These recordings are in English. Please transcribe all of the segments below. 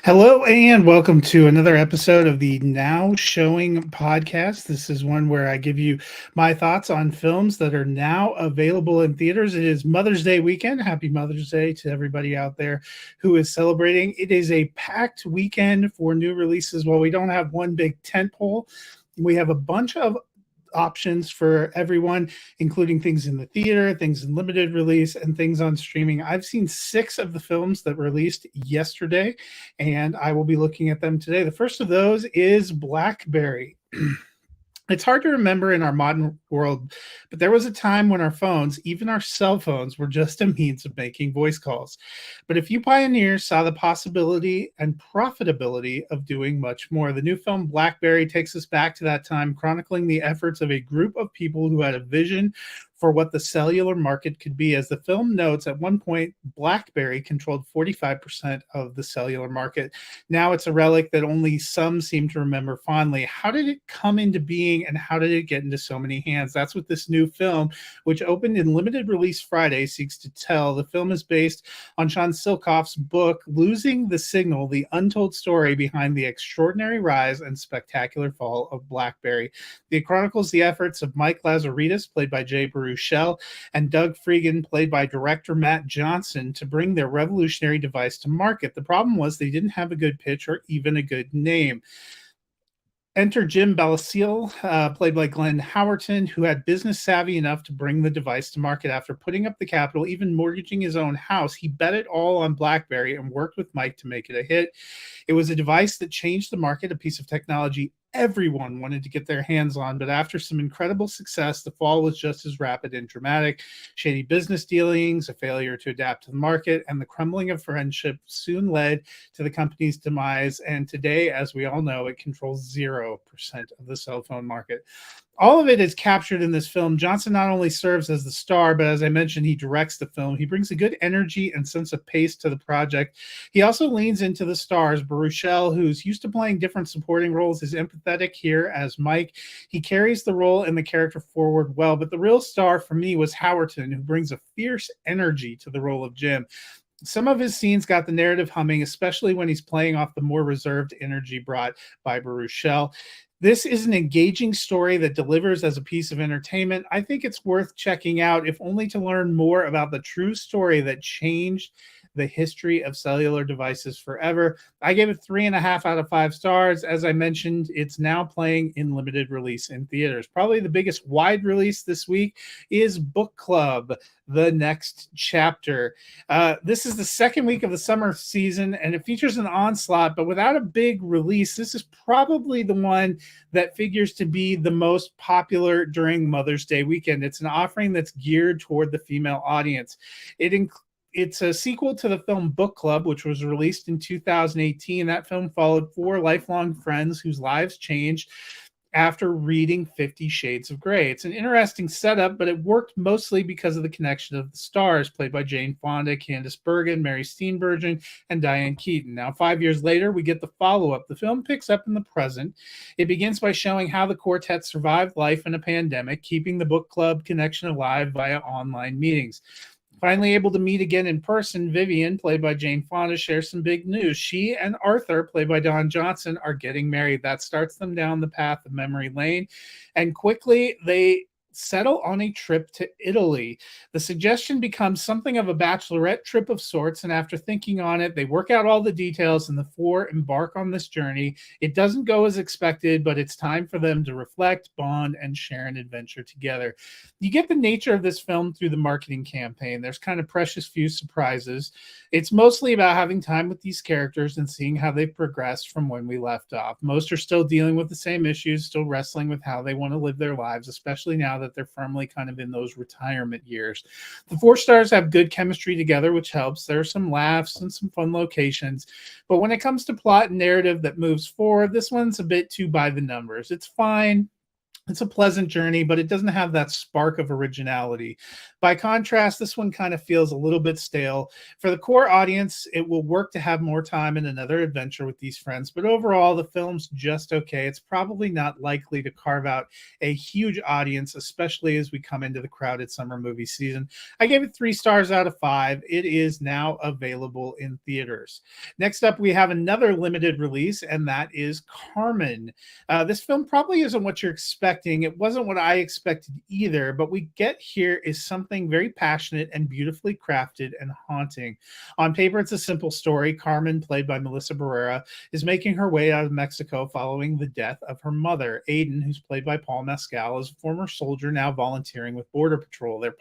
Hello and welcome to another episode of the Now Showing podcast. This is one where I give you my thoughts on films that are now available in theaters. It is Mother's Day weekend. Happy Mother's Day to everybody out there who is celebrating. It is a packed weekend for new releases. While we don't have one big tent pole, we have a bunch of options for everyone, including things in the theater, things in limited release, and things on streaming. I've seen six of the films that released yesterday, and I will be looking at them today. The first of those is Blackberry. It's hard to remember in our modern world, but there was a time when our phones, even our cell phones, were just a means of making voice calls. But a few pioneers saw the possibility and profitability of doing much more. The new film Blackberry takes us back to that time, chronicling the efforts of a group of people who had a vision for what the cellular market could be. As the film notes, at one point, BlackBerry controlled 45% of the cellular market. Now it's a relic that only some seem to remember fondly. How did it come into being and how did it get into so many hands? That's what this new film, which opened in limited release Friday, seeks to tell. The film is based on Sean Silkoff's book, Losing the Signal, the untold story behind the extraordinary rise and spectacular fall of BlackBerry. It chronicles the efforts of Mike Lazaridis, played by Jay Baruchel, and Doug Freegan, played by director Matt Johnson, to bring their revolutionary device to market. The problem was they didn't have a good pitch or even a good name. Enter Jim Balasiel, played by Glenn Howerton, who had business savvy enough to bring the device to market. After putting up the capital, even mortgaging his own house, he bet it all on BlackBerry and worked with Mike to make it a hit. It was a device that changed the market, a piece of technology everyone wanted to get their hands on, but after some incredible success, the fall was just as rapid and dramatic. Shady business dealings, a failure to adapt to the market, and the crumbling of friendship soon led to the company's demise. And today, as we all know, it controls 0% of the cell phone market. All of it is captured in this film. Johnson not only serves as the star, but as I mentioned, he directs the film. He brings a good energy and sense of pace to the project. He also leans into the stars. Baruchel, who's used to playing different supporting roles, is empathetic here as Mike. He carries the role and the character forward well, but the real star for me was Howerton, who brings a fierce energy to the role of Jim. Some of his scenes got the narrative humming, especially when he's playing off the more reserved energy brought by Baruchel. This is an engaging story that delivers as a piece of entertainment. I think it's worth checking out, if only to learn more about the true story that changed the history of cellular devices forever. I gave it 3.5 out of 5 stars. As I mentioned, it's now playing in limited release in theaters. Probably the biggest wide release this week is Book Club, The Next Chapter. This is the second week of the summer season, and it features an onslaught, but without a big release, this is probably the one that figures to be the most popular during Mother's Day weekend. It's an offering that's geared toward the female audience. It's a sequel to the film Book Club, which was released in 2018. That film followed four lifelong friends whose lives changed after reading 50 Shades of Grey. It's an interesting setup, but it worked mostly because of the connection of the stars, played by Jane Fonda, Candice Bergen, Mary Steenburgen, and Diane Keaton. Now, 5 years later, we get the follow-up. The film picks up in the present. It begins by showing how the quartet survived life in a pandemic, keeping the book club connection alive via online meetings. Finally able to meet again in person, Vivian, played by Jane Fonda, shares some big news. She and Arthur, played by Don Johnson, are getting married. That starts them down the path of memory lane. And quickly, they settle on a trip to Italy. The suggestion becomes something of a bachelorette trip of sorts, and after thinking on it, they work out all the details, and the four embark on this journey. It doesn't go as expected, but it's time for them to reflect, bond, and share an adventure together. You get the nature of this film through the marketing campaign. There's kind of precious few surprises. It's mostly about having time with these characters and seeing how they've progressed from when we left off. Most are still dealing with the same issues, still wrestling with how they want to live their lives, especially now that they're firmly kind of in those retirement years. The four stars have good chemistry together, which helps. There are some laughs and some fun locations. But when it comes to plot and narrative that moves forward, this one's a bit too by the numbers. It's fine. It's a pleasant journey, but it doesn't have that spark of originality. By contrast, this one kind of feels a little bit stale. For the core audience, it will work to have more time in another adventure with these friends, but overall, the film's just okay. It's probably not likely to carve out a huge audience, especially as we come into the crowded summer movie season. I gave it 3 stars out of 5. It is now available in theaters. Next up, we have another limited release, and that is Carmen. This film probably isn't what you're expecting. It wasn't what I expected either, but we get here is something very passionate and beautifully crafted and haunting. On paper, it's a simple story. Carmen, played by Melissa Barrera, is making her way out of Mexico following the death of her mother. Aiden, who's played by Paul Mescal, is a former soldier now volunteering with Border Patrol. Their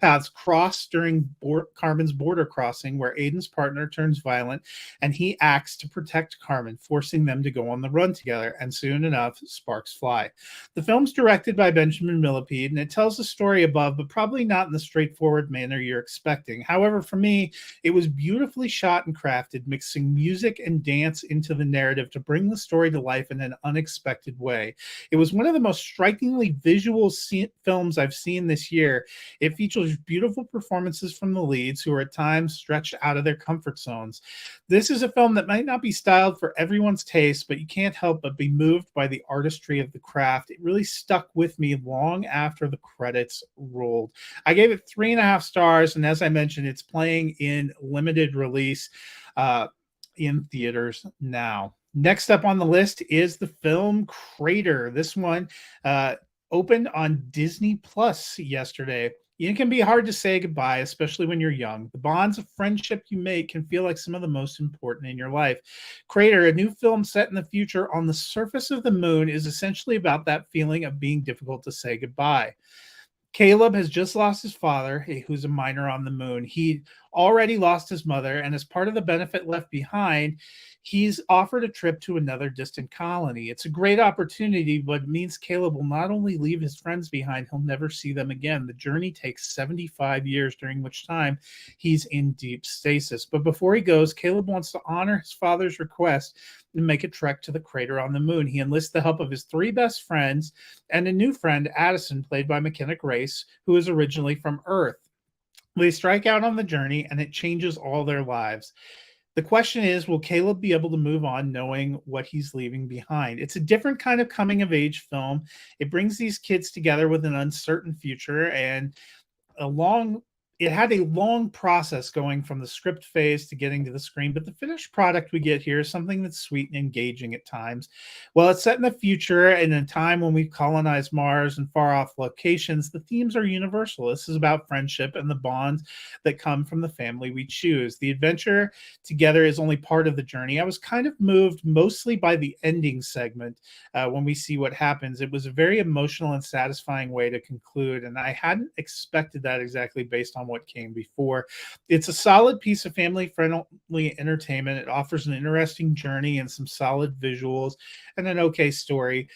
paths cross during Carmen's border crossing, where Aiden's partner turns violent and he acts to protect Carmen, forcing them to go on the run together. And soon enough, sparks fly. The film's directed by Benjamin Millepied, and it tells the story above, but probably not in the straightforward manner you're expecting. However, for me, it was beautifully shot and crafted, mixing music and dance into the narrative to bring the story to life in an unexpected way. It was one of the most strikingly visual films I've seen this year. It features beautiful performances from the leads, who are at times stretched out of their comfort zones. This is a film that might not be styled for everyone's taste, but you can't help but be moved by the artistry of the craft. It really stuck with me long after the credits rolled. I gave it 3.5 stars, and as I mentioned, it's playing in limited release in theaters now. Next up on the list is the film Crater. This one opened on Disney Plus yesterday. It can be hard to say goodbye, especially when you're young. The bonds of friendship you make can feel like some of the most important in your life. Crater, a new film set in the future on the surface of the moon, is essentially about that feeling of being difficult to say goodbye. Caleb has just lost his father, who's a miner on the moon. He already lost his mother, and as part of the benefit left behind, he's offered a trip to another distant colony. It's a great opportunity, but it means Caleb will not only leave his friends behind, he'll never see them again. The journey takes 75 years, during which time he's in deep stasis. But before he goes, Caleb wants to honor his father's request and make a trek to the crater on the moon. He enlists the help of his 3 best friends and a new friend, Addison, played by McKenna Grace, who is originally from Earth. They strike out on the journey, and it changes all their lives. The question is, will Caleb be able to move on knowing what he's leaving behind? It's a different kind of coming of age film. It brings these kids together with an uncertain future, and a long it had a long process going from the script phase to getting to the screen, but the finished product we get here is something that's sweet and engaging at times. Well, it's set in the future in a time when we've colonized Mars and far off locations. The themes are universal. This is about friendship and the bonds that come from the family we choose. The adventure together is only part of the journey. I was kind of moved mostly by the ending segment when we see what happens. It was a very emotional and satisfying way to conclude, and I hadn't expected that exactly based on what came before. It's a solid piece of family friendly entertainment. It offers an interesting journey and some solid visuals and an okay story.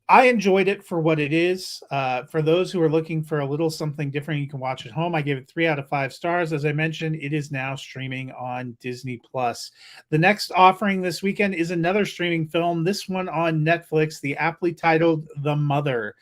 I enjoyed it for what it is. For those who are looking for a little something different you can watch at home, I gave it 3 out of 5 stars. As I mentioned, it is now streaming on Disney Plus. The next offering this weekend is another streaming film, this one on Netflix, the aptly titled The Mother.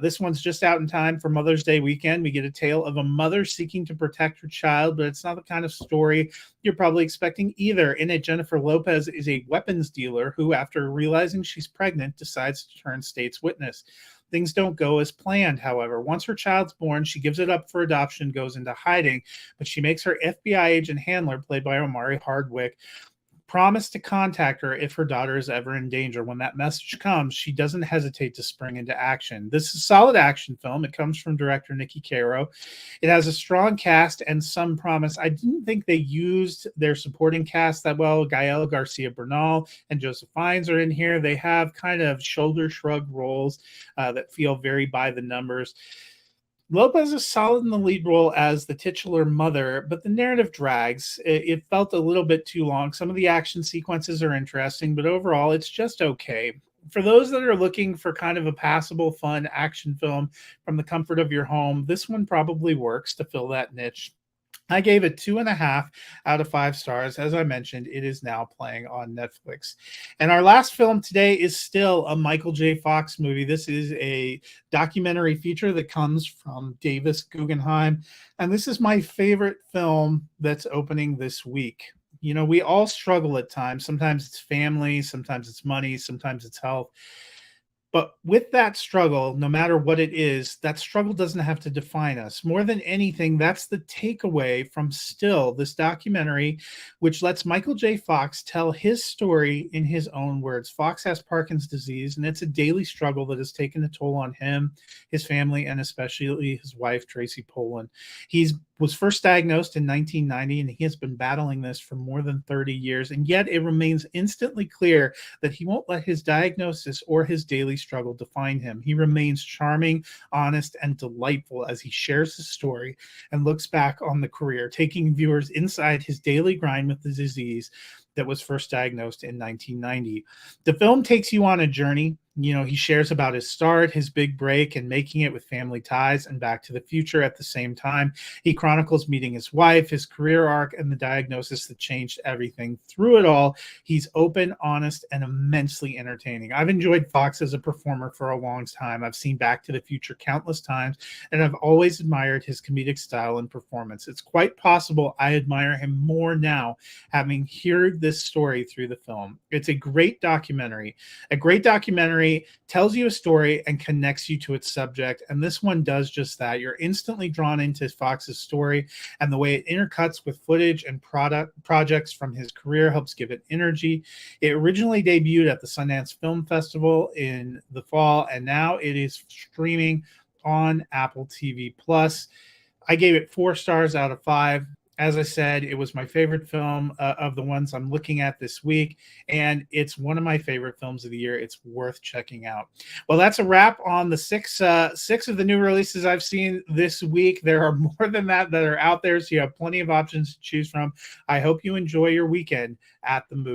This one's just out in time for Mother's Day weekend. We get a tale of a mother seeking to protect her child, but it's not the kind of story you're probably expecting either. In it, Jennifer Lopez is a weapons dealer who, after realizing she's pregnant, decides to turn state's witness. Things don't go as planned, however. Once her child's born, she gives it up for adoption, goes into hiding, but she makes her FBI agent handler, played by Omari Hardwick, promise to contact her if her daughter is ever in danger. When that message comes, she doesn't hesitate to spring into action. This is a solid action film. It comes from director Nikki Caro. It has a strong cast and some promise. I didn't think they used their supporting cast that well. Gael Garcia Bernal and Joseph Fiennes are in here. They have kind of shoulder shrug roles that feel very by the numbers. Lopez is solid in the lead role as the titular mother, but the narrative drags. It felt a little bit too long. Some of the action sequences are interesting, but overall, it's just okay. For those that are looking for kind of a passable, fun action film from the comfort of your home, this one probably works to fill that niche. I gave it 2.5 out of 5 stars. As I mentioned, it is now playing on Netflix. And our last film today is still a Michael J. Fox movie. This is a documentary feature that comes from Davis Guggenheim. And this is my favorite film that's opening this week. You know, we all struggle at times. Sometimes it's family, sometimes it's money, sometimes it's health. But with that struggle, no matter what it is, that struggle doesn't have to define us. More than anything, that's the takeaway from Still, this documentary, which lets Michael J. Fox tell his story in his own words. Fox has Parkinson's disease, and it's a daily struggle that has taken a toll on him, his family, and especially his wife, Tracy Pollan. He was first diagnosed in 1990, and he has been battling this for more than 30 years. And yet it remains instantly clear that he won't let his diagnosis or his daily struggle define him. He remains charming, honest, and delightful as he shares his story and looks back on the career, taking viewers inside his daily grind with the disease that was first diagnosed in 1990. The film takes you on a journey. You know, he shares about his start, his big break, and making it with Family Ties and Back to the Future at the same time. He chronicles meeting his wife, his career arc, and the diagnosis that changed everything. Through it all, he's open, honest, and immensely entertaining. I've enjoyed Fox as a performer for a long time. I've seen Back to the Future countless times, and I've always admired his comedic style and performance. It's quite possible I admire him more now, having heard this story through the film. It's a great documentary. A great documentary tells you a story and connects you to its subject, and this one does just that. You're instantly drawn into Fox's story, and the way it intercuts with footage and projects from his career helps give it energy. It originally debuted at the Sundance Film Festival in the fall, and now it is streaming on Apple TV Plus. I gave it 4 stars out of 5. As I said, it was my favorite film of the ones I'm looking at this week, and it's one of my favorite films of the year. It's worth checking out. Well, that's a wrap on the six of the new releases I've seen this week. There are more than that are out there, so you have plenty of options to choose from. I hope you enjoy your weekend at the movie.